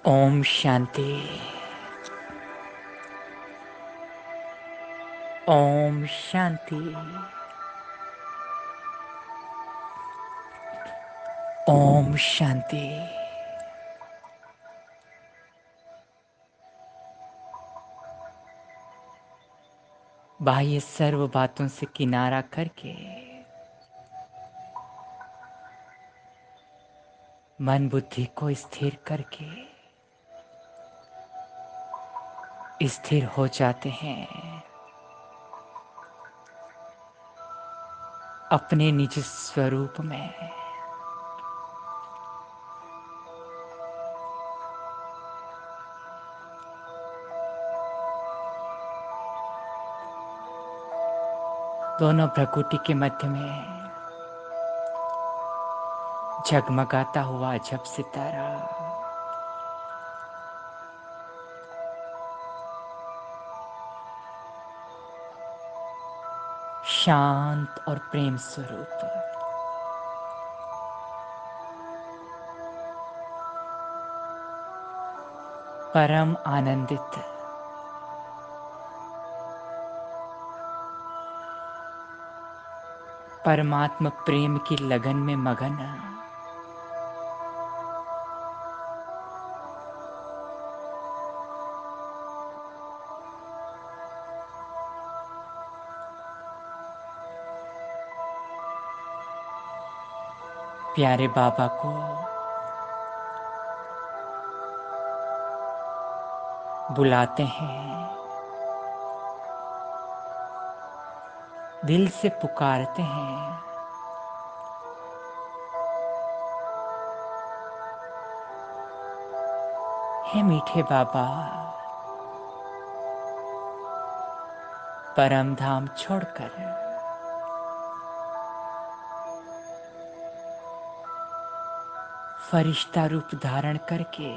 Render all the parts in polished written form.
ओम शांति। ओम शांति। ओम शांति। बाह्य सर्व बातों से किनारा करके मन बुद्धि को स्थिर करके स्थिर हो जाते हैं अपने निज स्वरूप में। दोनों भ्रकुटी के मध्य में झगमगाता हुआ अजब सितारा शांत और प्रेम स्वरूप परम आनंदित परमात्मा प्रेम की लगन में मगन प्यारे बाबा को बुलाते हैं, दिल से पुकारते हैं। हे मीठे बाबा, परम धाम छोड़कर फरिश्ता रूप धारण करके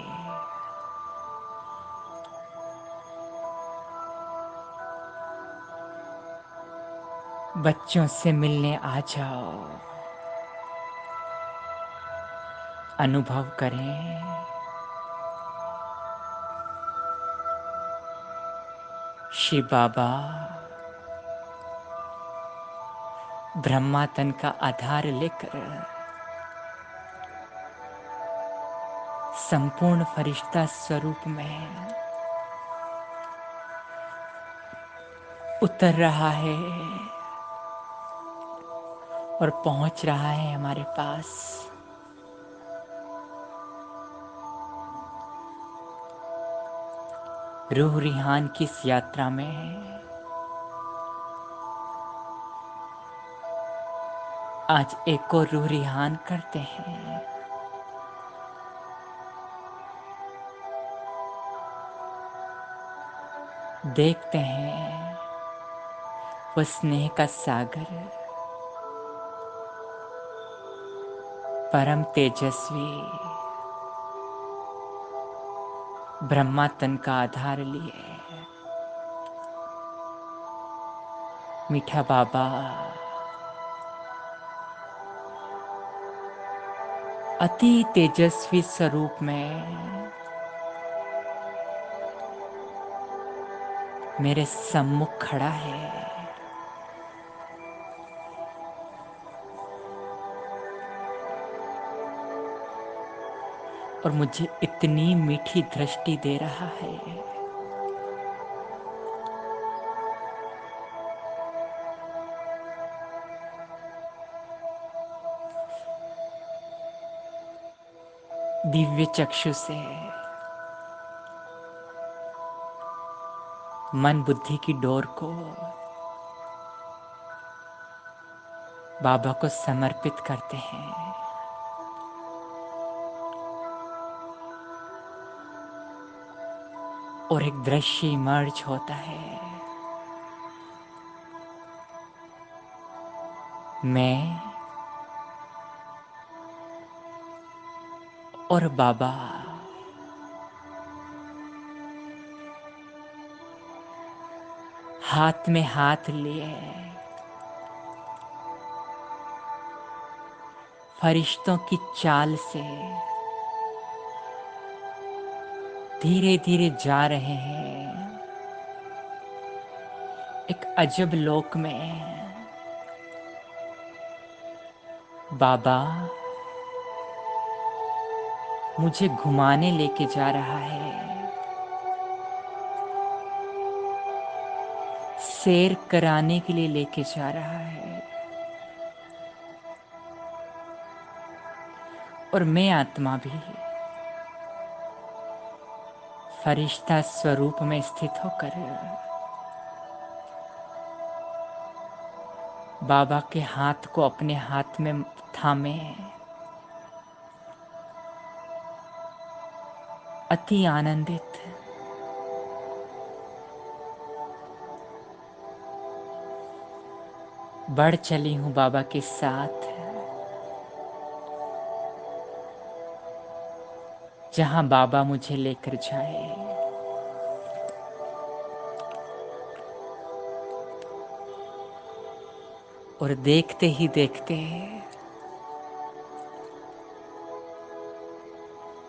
बच्चों से मिलने आ जाओ। अनुभव करें शिव बाबा ब्रह्मा तन का आधार लेकर संपूर्ण फरिश्ता स्वरूप में उतर रहा है और पहुंच रहा है हमारे पास। रूह रिहान की इस यात्रा में आज एक और रूह रिहान करते हैं। देखते हैं वो स्नेह का सागर परम तेजस्वी ब्रह्मा तन का आधार लिए मीठा बाबा अति तेजस्वी स्वरूप में मेरे सम्मुख खड़ा है। और मुझे इतनी मीठी दृष्टि दे रहा है। दिव्य चक्षु से मन बुद्धि की डोर को बाबा को समर्पित करते हैं। और एक दृश्य इमर्ज होता है। मैं और बाबा हाथ में हाथ लिए फरिश्तों की चाल से धीरे धीरे जा रहे हैं एक अजब लोक में। बाबा मुझे घुमाने लेके जा रहा है, सैर कराने के लिए लेके जा रहा है। और मैं आत्मा भी फरिश्ता स्वरूप में स्थित होकर बाबा के हाथ को अपने हाथ में थामे अति आनंदित बढ़ चली हूं बाबा के साथ, जहां बाबा मुझे लेकर जाए। और देखते ही देखते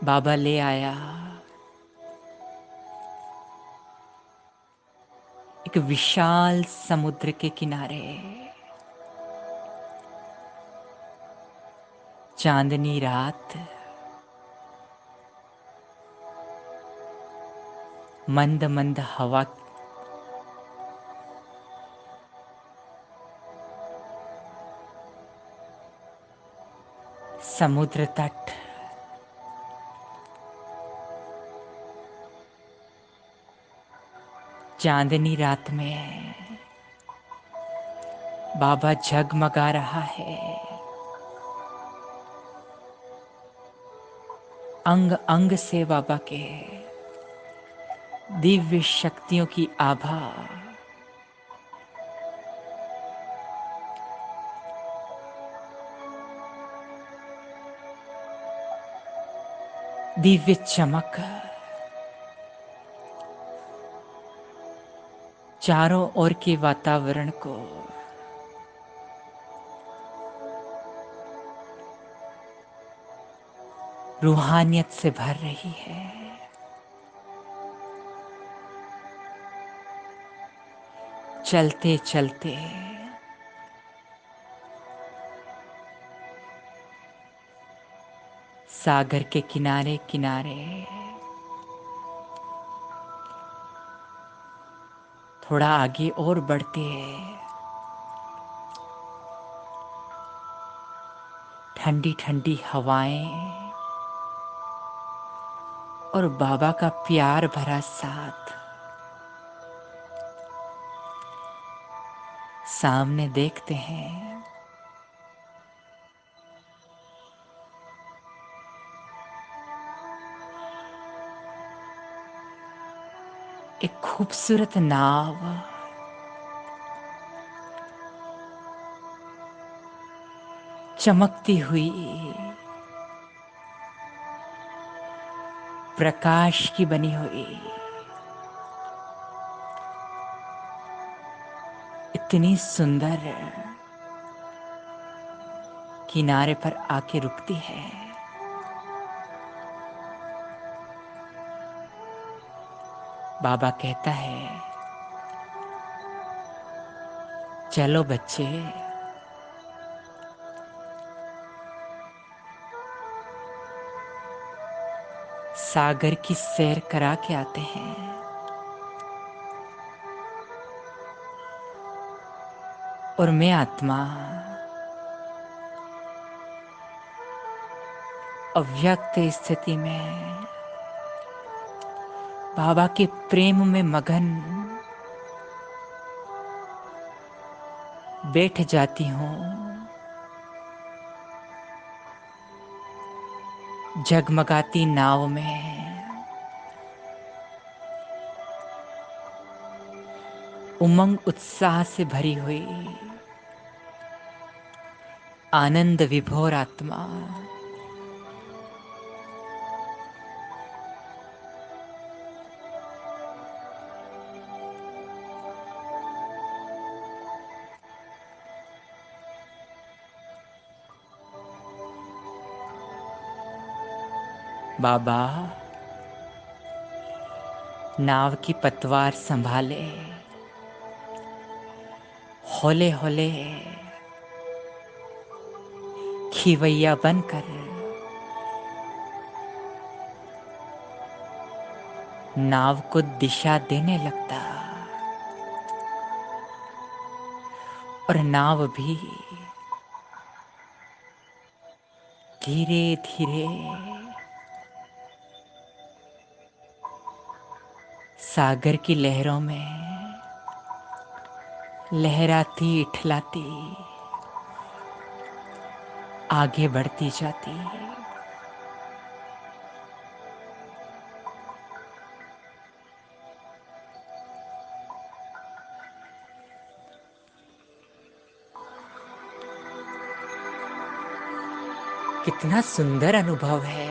बाबा ले आया एक विशाल समुद्र के किनारे। चांदनी रात, मंद मंद हवा, समुद्र तट, चांदनी रात में बाबा जगमगा रहा है। अंग अंग से बाबा के दिव्य शक्तियों की आभा दिव्य चमक चारों ओर के वातावरण को रूहानियत से भर रही है। चलते चलते सागर के किनारे किनारे थोड़ा आगे और बढ़ते हैं, ठंडी ठंडी हवाएं और बाबा का प्यार भरा साथ। सामने देखते हैं एक खूबसूरत नाव चमकती हुई प्रकाश की बनी हुई, इतनी सुंदर किनारे पर आके रुकती है। बाबा कहता है, चलो बच्चे, सागर की सैर करा के आते हैं। और मैं आत्मा अव्यक्त स्थिति में बाबा के प्रेम में मगन बैठ जाती हूँ। जगमगाती नाव में उमंग उत्साह से भरी हुई आनंद विभोर आत्मा बाबा नाव की पतवार संभाले, हौले हौले खिवैया बनकर नाव को दिशा देने लगता और नाव भी धीरे धीरे सागर की लहरों में लहराती इठलाती आगे बढ़ती जाती। कितना सुंदर अनुभव है।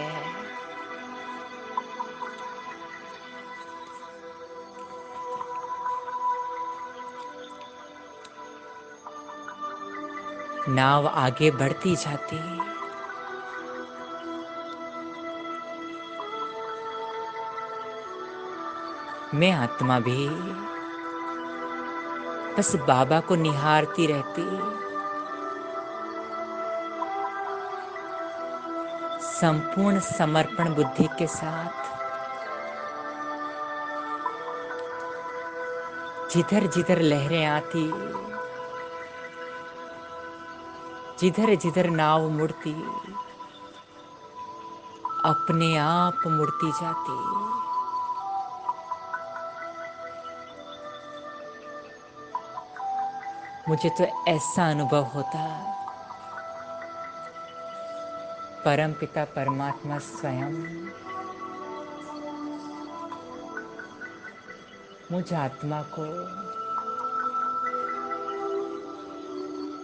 नाव आगे बढ़ती जाती, मैं आत्मा भी बस बाबा को निहारती रहती, संपूर्ण समर्पण बुद्धि के साथ। जिधर जिधर लहरें आती, जिधर जिधर नाव मुड़ती, अपने आप मुड़ती जाती। मुझे तो ऐसा अनुभव होता, परम पिता परमात्मा स्वयं मुझ आत्मा को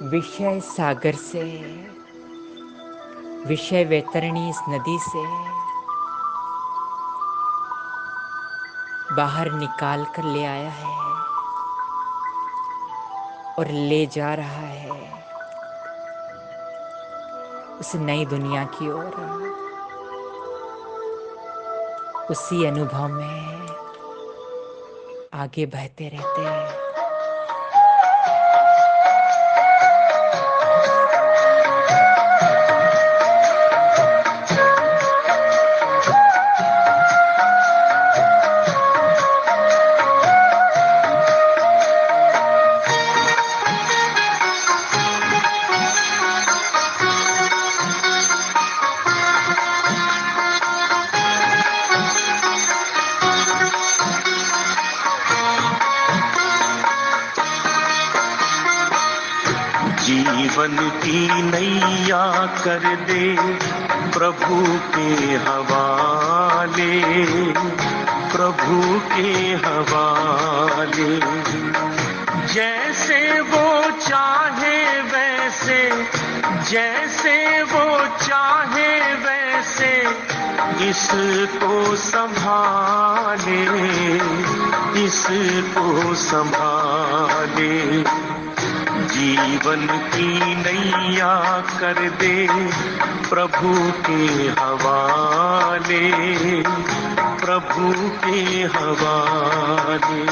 विषय सागर से, विषय वैतरणी इस नदी से बाहर निकाल कर ले आया है और ले जा रहा है उस नई दुनिया की ओर। उसी अनुभव में आगे बहते रहते हैं। जीवन की नैया कर दे प्रभु के हवाले, प्रभु के हवाले। जैसे वो चाहे वैसे, जैसे वो चाहे वैसे इसको संभाले, इसको संभाले। जीवन की नैया कर दे प्रभु के हवाले, प्रभु के हवाले।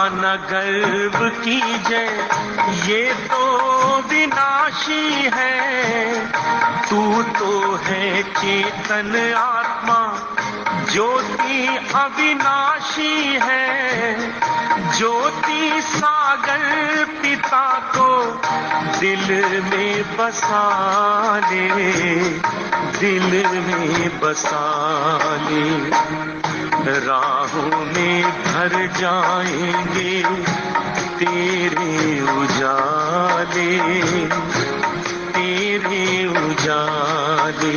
न गर्व कीजिए ये तो विनाशी है, तू तो है चेतन आत्मा ज्योति अविनाशी है। ज्योति सागर पिता को दिल में बसा ले, दिल में बसा ले। राहों में भर जाएंगे तेरे उजाले, तेरे उजाले।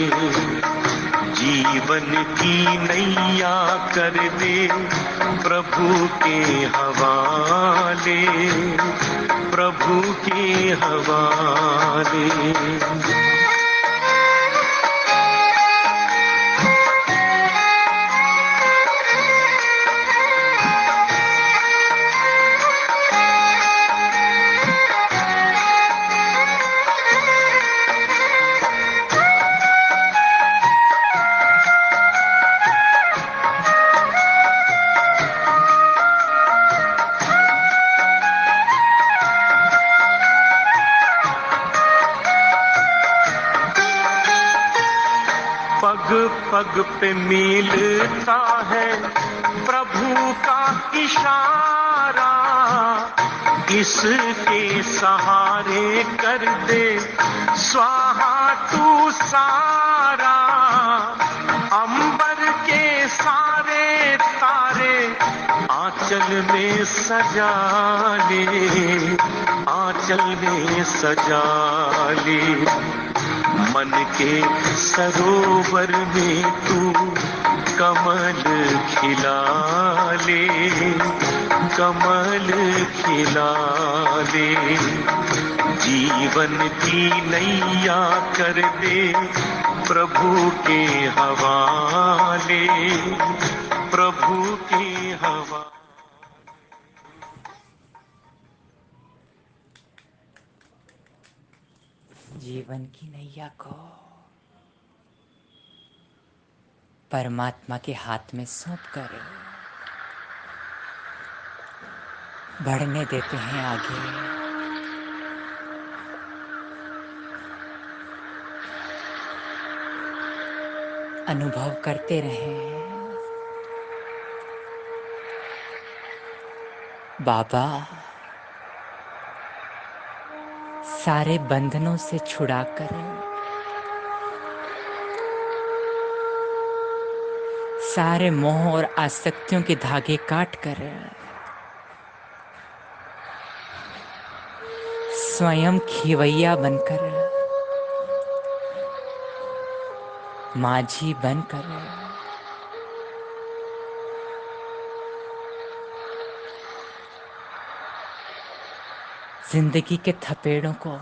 जीवन की नैया कर दे प्रभु के हवाले, प्रभु के हवाले। पग पग पे मिलता है प्रभु का इशारा, इसके सहारे कर दे स्वाहा तू सारा। अंबर के सारे तारे आंचल में सजा ले, आंचल में सजा ले। मन के सरोवर में तू कमल खिला ले, कमल खिला ले। जीवन की नैया कर दे प्रभु के हवाले, प्रभु के हवाले। जीवन की नैया को परमात्मा के हाथ में सौंप कर बढ़ने देते हैं आगे। अनुभव करते रहें बाबा सारे बंधनों से छुड़ाकर सारे मोह और आसक्तियों के धागे काटकर स्वयं खिवैया बनकर, माझी बनकर जिंदगी के थपेड़ों को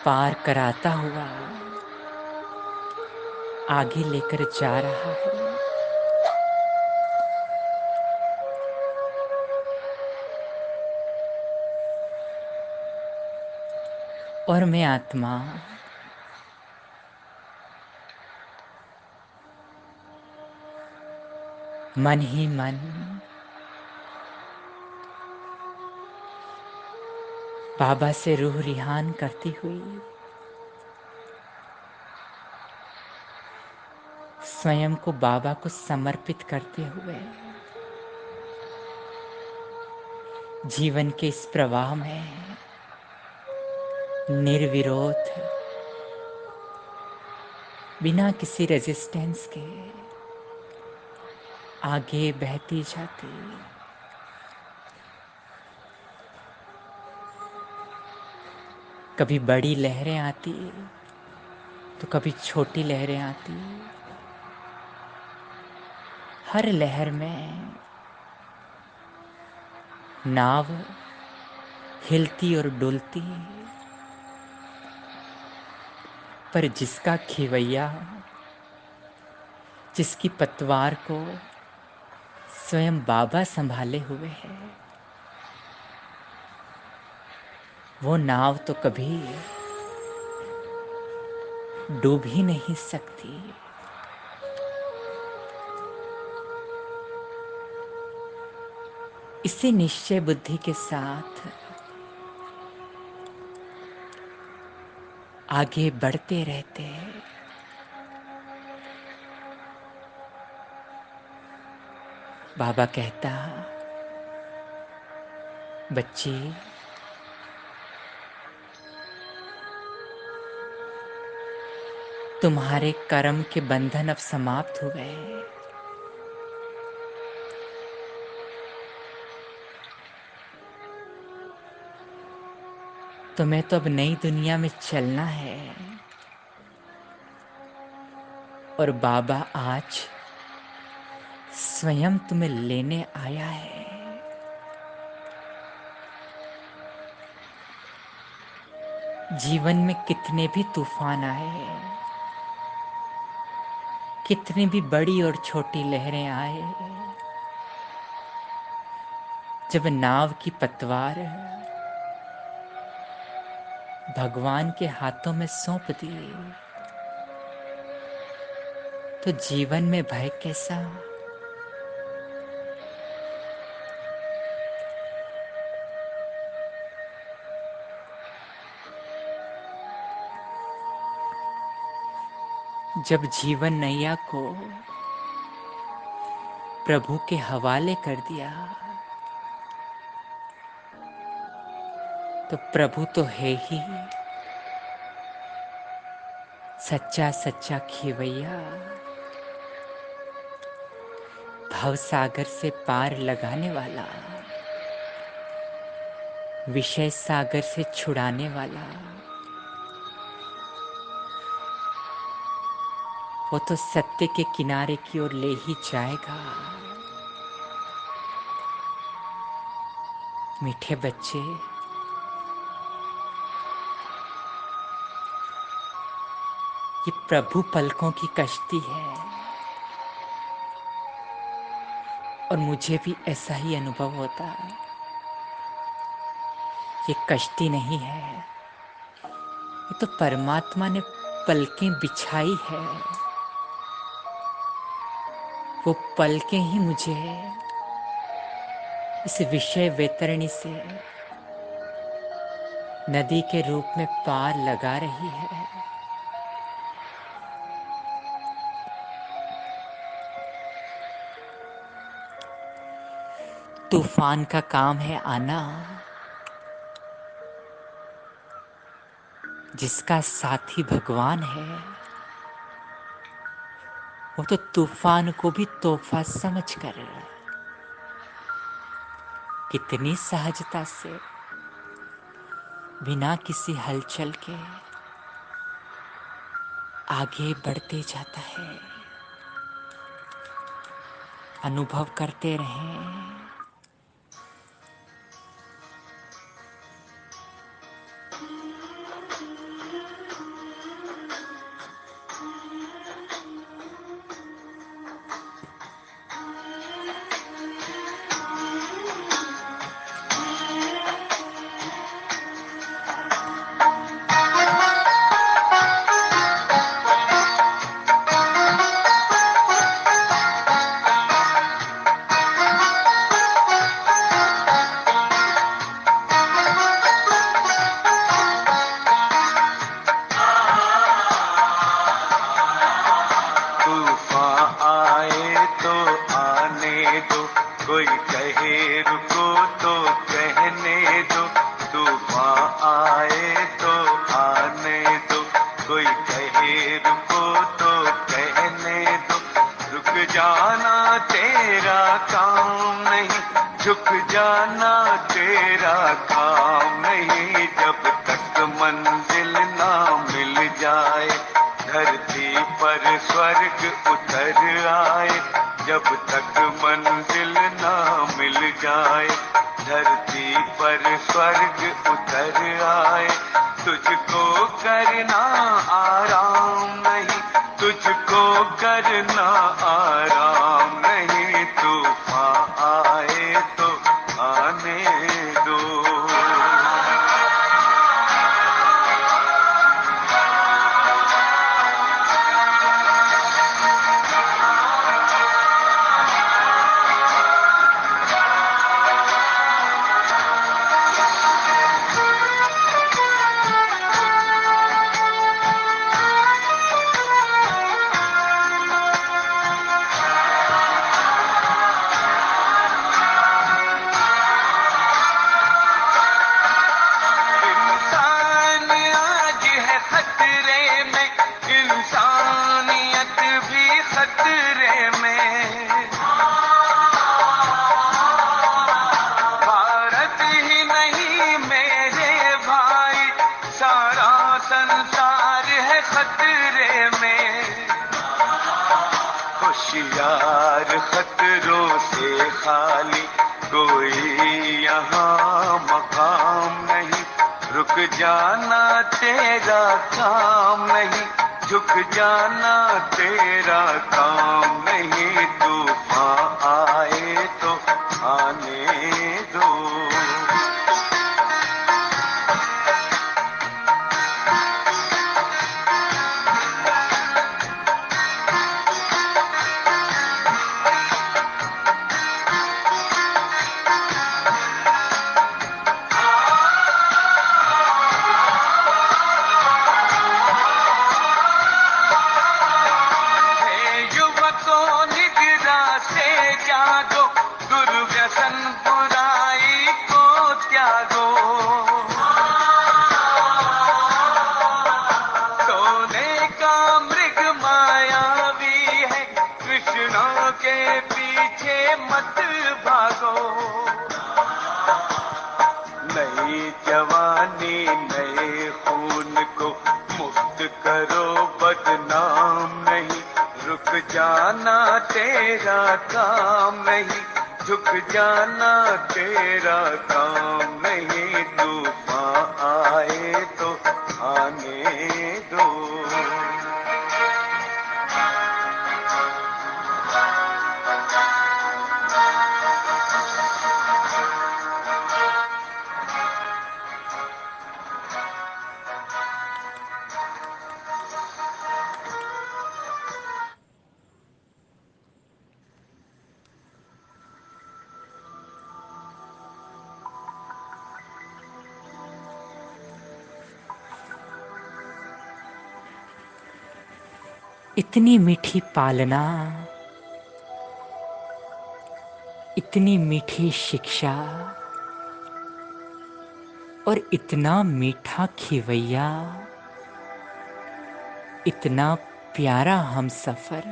पार कराता हुआ आगे लेकर जा रहा है। और मैं आत्मा मन ही मन बाबा से रूह रिहान करती हुई स्वयं को बाबा को समर्पित करते हुए जीवन के इस प्रवाह में निर्विरोध बिना किसी रेजिस्टेंस के आगे बहती जाती। कभी बड़ी लहरें आती तो कभी छोटी लहरें आती। हर लहर में नाव हिलती और डुलती, पर जिसका खिवैया, जिसकी पतवार को स्वयं बाबा संभाले हुए है, वो नाव तो कभी डूब ही नहीं सकती। इसी निश्चय बुद्धि के साथ आगे बढ़ते रहते हैं। बाबा कहता, बच्ची तुम्हारे कर्म के बंधन अब समाप्त हो गए। तुम्हें तो अब नई दुनिया में चलना है। और बाबा आज स्वयं तुम्हें लेने आया है। जीवन में कितने भी तूफान आए, कितनी भी बड़ी और छोटी लहरें आए, जब नाव की पतवार भगवान के हाथों में सौंप दी, तो जीवन में भय कैसा। जब जीवन नैया को प्रभु के हवाले कर दिया, तो प्रभु तो है ही सच्चा सच्चा खेवैया, भव सागर से पार लगाने वाला, विषय सागर से छुड़ाने वाला। वो तो सत्य के किनारे की ओर ले ही जाएगा। मीठे बच्चे, ये प्रभु पलकों की कश्ती है, और मुझे भी ऐसा ही अनुभव होता है। ये कश्ती नहीं है, ये तो परमात्मा ने पलकें बिछाई है। वो पलकें ही मुझे इस विषय वैतरणी से नदी के रूप में पार लगा रही है। तूफान का काम है आना, जिसका साथी भगवान है, वो तो तूफान को भी तोहफा समझकर कितनी सहजता से, बिना किसी हलचल के आगे बढ़ते जाता है। अनुभव करते रहें। कोई कहे रुको तो कहने दो, तूफान आए तो आने दो। कोई कहे रुको तो कहने दो, रुक जाना तेरा काम नहीं, झुक जाना तेरा काम नहीं। जब तक मंजिल ना मिल जाए, धरती पर स्वर्ग उतर आए। जब तक मंजिल ना मिल जाए, धरती पर स्वर्ग उतर आए। तुझको करना आराम नहीं, तुझको करना आराम नहीं। तूफान आए तो आने दो। संसार है खतरे में। होशियार खतरों से खाली, कोई यहाँ मकाम नहीं, रुक जाना तेरा काम नहीं, झुक जाना तेरा काम नहीं, तूफान आए तो आने दो। बुराई को त्यागो, सोने का मृग मायावी है, कृष्णों के पीछे मत भागो। नई जवानी नए खून को मुक्त करो, बदनाम नहीं, रुक जाना तेरा काम नहीं, झुक जाना तेरा काम नहीं, तूफान आए तो आने दो। इतनी मीठी पालना, इतनी मीठी शिक्षा और इतना मीठा खिवैया, इतना प्यारा हम सफर।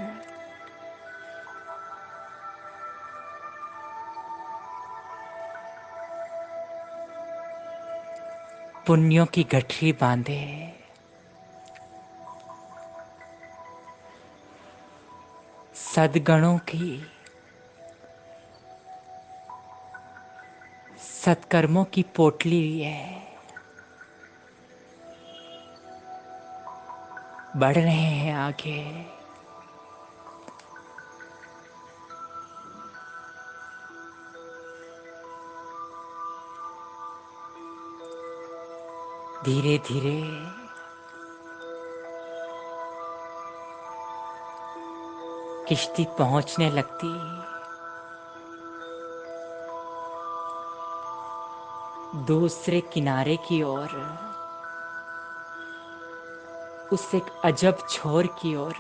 पुण्यों की गठरी बांधे, सद्गुणों की, सत्कर्मों की पोटली है, बढ़ रहे हैं आगे। धीरे धीरे किश्ती पहुंचने लगती, दूसरे किनारे की ओर, उस एक अजब छोर की ओर।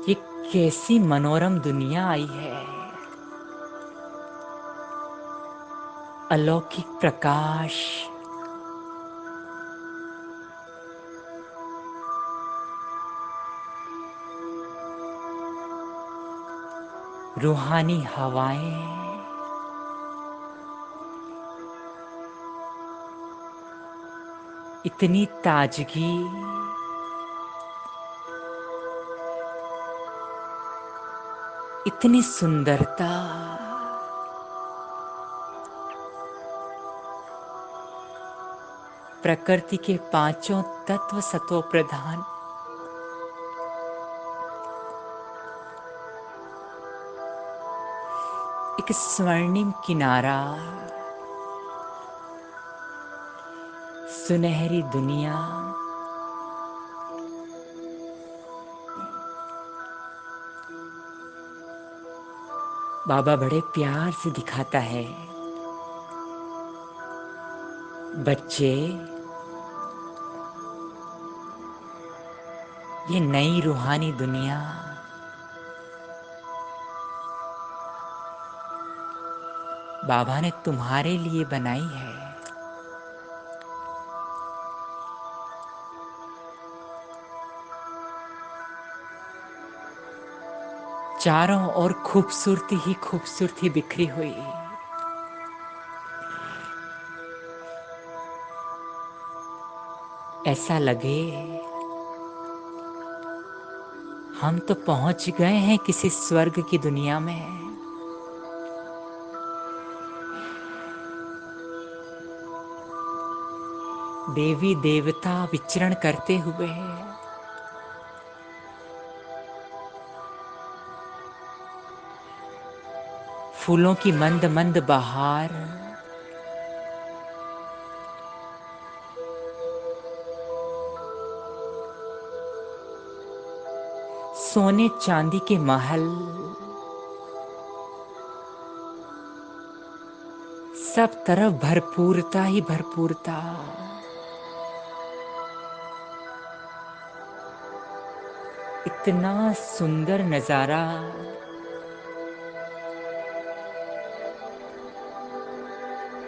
ये कैसी मनोरम दुनिया आई है, अलौकिक प्रकाश, रूहानी हवाएं, इतनी ताजगी, इतनी सुंदरता, प्रकृति के पांचों तत्व सत्व प्रधान, एक स्वर्णिम किनारा, सुनहरी दुनिया, बाबा बड़े प्यार से दिखाता है, बच्चे ये नई रूहानी दुनिया बाबा ने तुम्हारे लिए बनाई है। चारों ओर खूबसूरती ही खूबसूरती बिखरी हुई, ऐसा लगे हम तो पहुंच गए हैं किसी स्वर्ग की दुनिया में। देवी देवता विचरण करते हुए फूलों की मंद मंद बहार, सोने चांदी के महल, सब तरफ भरपूरता ही भरपूरता। इतना सुंदर नजारा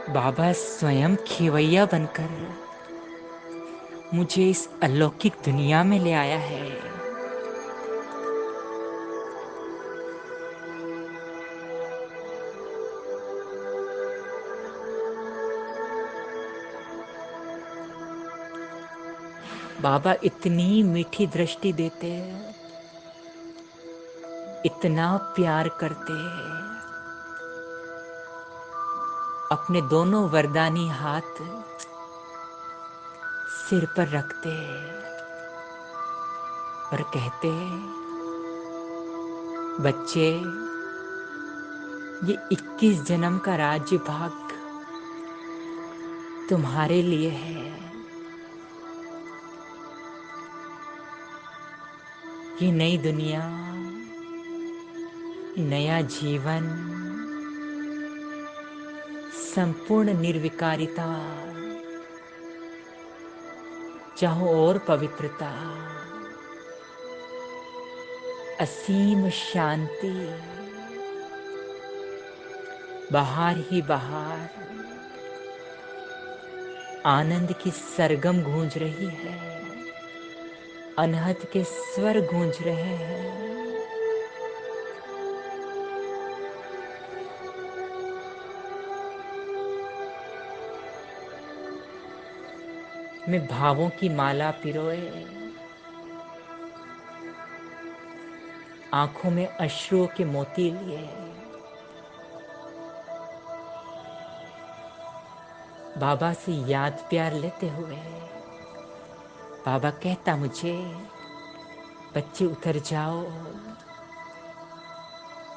बाबा स्वयं खेवैया बनकर मुझे इस अलौकिक दुनिया में ले आया है। बाबा इतनी मीठी दृष्टि देते हैं, इतना प्यार करते हैं। अपने दोनों वरदानी हाथ सिर पर रखते और कहते, बच्चे, ये 21 जन्म का राज्य भाग तुम्हारे लिए है। ये नई दुनिया, नया जीवन, संपूर्ण निर्विकारिता, चाहो और पवित्रता, असीम शांति, बाहर ही बाहर आनंद की सरगम गूंज रही है, अनहद के स्वर गूंज रहे हैं। मैं भावों की माला पिरोए, आंखों में अश्रुओं के मोती लिए, बाबा से याद प्यार लेते हुए बाबा कहता मुझे, बच्चे उतर जाओ,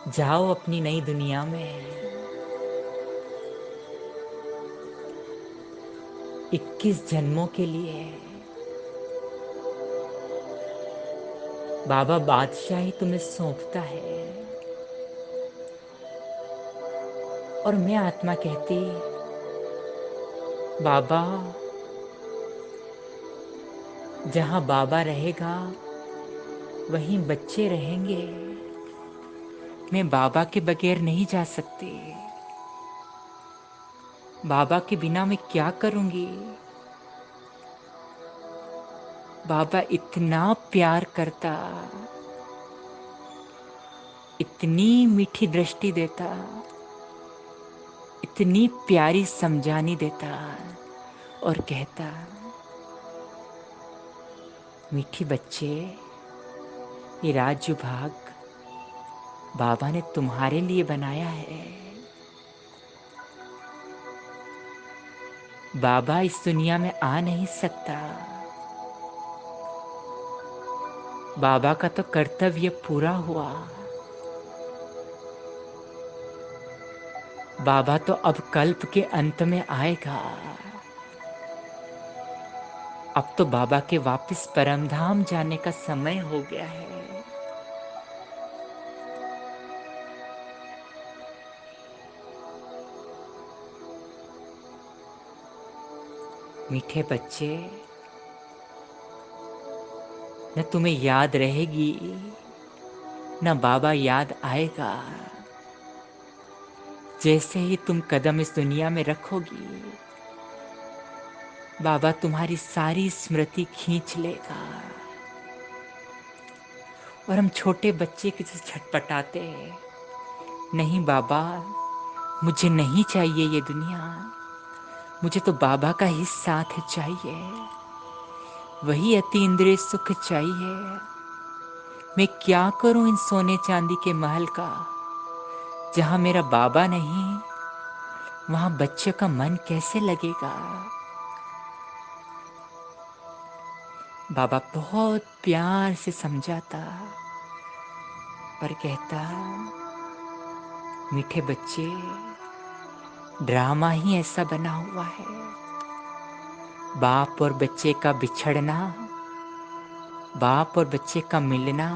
जाओ अपनी नई दुनिया में। 21 जन्मों के लिए बाबा बादशाही तुम्हें सौंपता है। और मैं आत्मा कहती, बाबा, जहां बाबा रहेगा वहीं बच्चे रहेंगे। मैं बाबा के बगैर नहीं जा सकती। बाबा के बिना मैं क्या करूंगी? बाबा इतना प्यार करता, इतनी मीठी दृष्टि देता, इतनी प्यारी समझानी देता और कहता, मीठी बच्चे, ये राज्य भाग बाबा ने तुम्हारे लिए बनाया है। बाबा इस दुनिया में आ नहीं सकता। बाबा का तो कर्तव्य पूरा हुआ। बाबा तो अब कल्प के अंत में आएगा। अब तो बाबा के वापस परमधाम जाने का समय हो गया है। मीठे बच्चे, न तुम्हें याद रहेगी, न बाबा याद आएगा। जैसे ही तुम कदम इस दुनिया में रखोगी, बाबा तुम्हारी सारी स्मृति खींच लेगा। और हम छोटे बच्चे की तरह छटपटाते, नहीं बाबा, मुझे नहीं चाहिए ये दुनिया, मुझे तो बाबा का ही साथ चाहिए। वही अति इंद्रिय सुख चाहिए। मैं क्या करूं इन सोने चांदी के महल का, जहां मेरा बाबा नहीं, वहां बच्चे का मन कैसे लगेगा। बाबा बहुत प्यार से समझाता और कहता, मीठे बच्चे, ड्रामा ही ऐसा बना हुआ है। बाप और बच्चे का बिछड़ना, बाप और बच्चे का मिलना,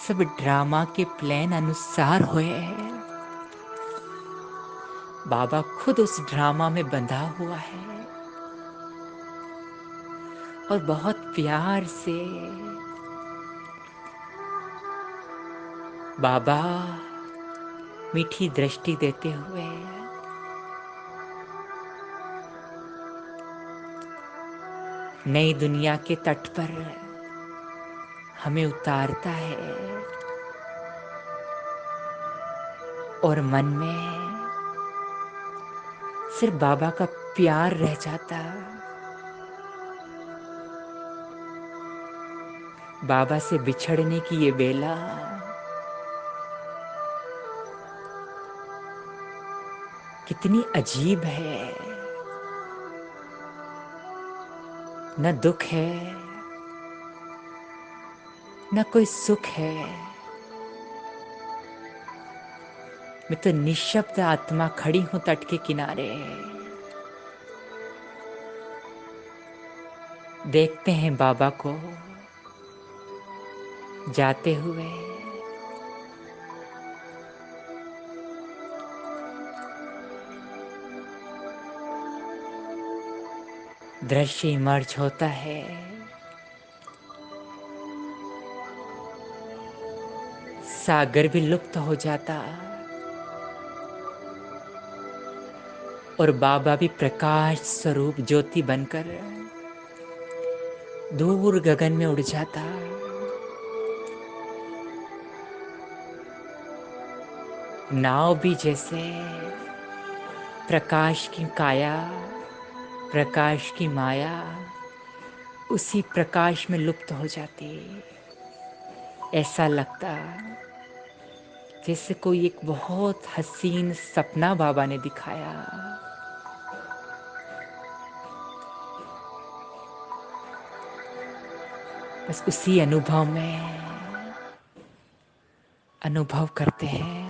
सब ड्रामा के प्लान अनुसार हुए हैं। बाबा खुद उस ड्रामा में बंधा हुआ है और बहुत प्यार से बाबा मीठी दृष्टि देते हुए नई दुनिया के तट पर हमें उतारता है और मन में सिर्फ बाबा का प्यार रह जाता। बाबा से बिछड़ने की ये बेला कितनी अजीब है। न दुख है, न कोई सुख है। मैं तो निशब्द आत्मा खड़ी हूं तट के किनारे। देखते हैं बाबा को जाते हुए। दृश्य इमर्ज होता है। सागर भी लुप्त हो जाता और बाबा भी प्रकाश स्वरूप ज्योति बनकर दूर गगन में उड़ जाता। नाव भी जैसे प्रकाश की काया, प्रकाश की माया, उसी प्रकाश में लुप्त हो जाती। ऐसा लगता जैसे कोई एक बहुत हसीन सपना बाबा ने दिखाया। बस उसी अनुभव में अनुभव करते हैं।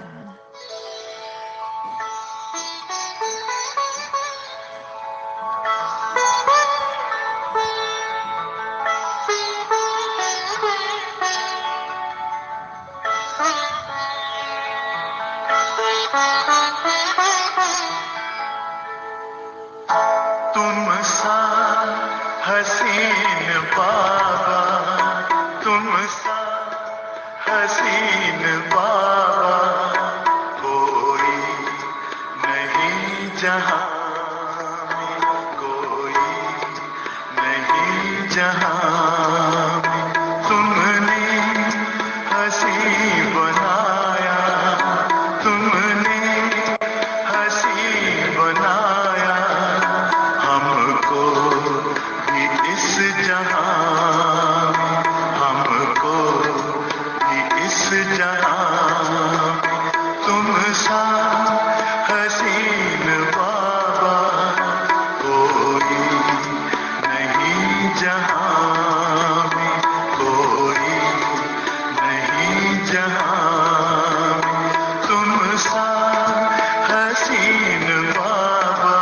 तुम सा हसीन बाबा, तुम सा हसीन बाबा कोई नहीं जहां में, कोई नहीं जहां में। तुमने हंसी बनाया, तुमने हंसी बनाया हमको भी इस जहां में, हमको भी इस जहां में। तुम सा हसीन बाबा कोई नहीं जहां में, कोई नहीं जहां में। तुम सा हसीन बाबा।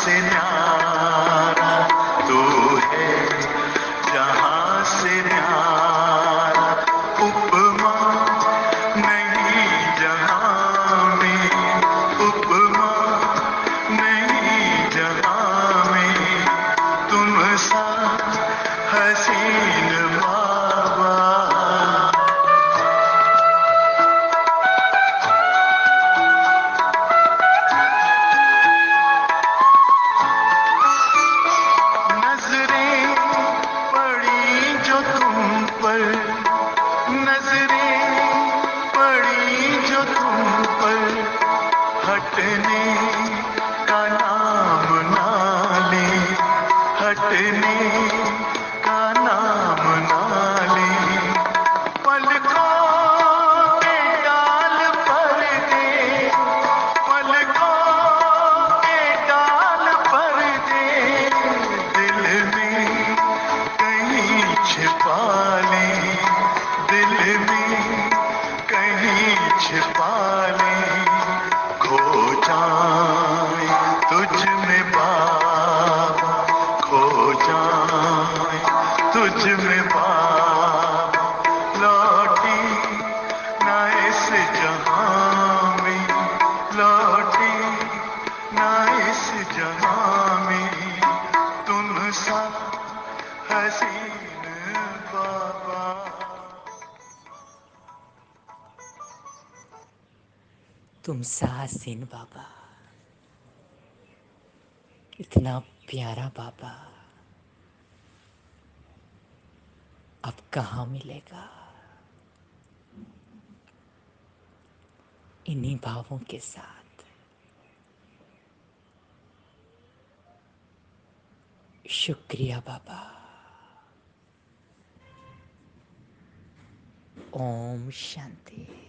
से न्यारा तू है, जहां से न्यारा। उपमा नहीं जहां में, उपमा नहीं जहां में, तुम सा हसीन बाबा। नजरें पड़ी जो तुम पर, नजरें पड़ी जो तुम पर, हटने का नाम ना ले, हटने का नाम ना ले। पलकों के डाल पर दे, पलकों के डाल पर दे, दिल में कहीं छिपा ले, दिल में कहीं छिपा ले। खो जाए तुझ में बाबा, खो जाए तुझ में बाबा, लौटी ना इस जहां में, लौटी ना इस जहां में, तुम सा हसीन बाबा। तुम सा हसीन बाबा, इतना प्यारा बाबा अब कहाँ मिलेगा। इन्हीं भावों के साथ शुक्रिया बाबा। ओम शांति।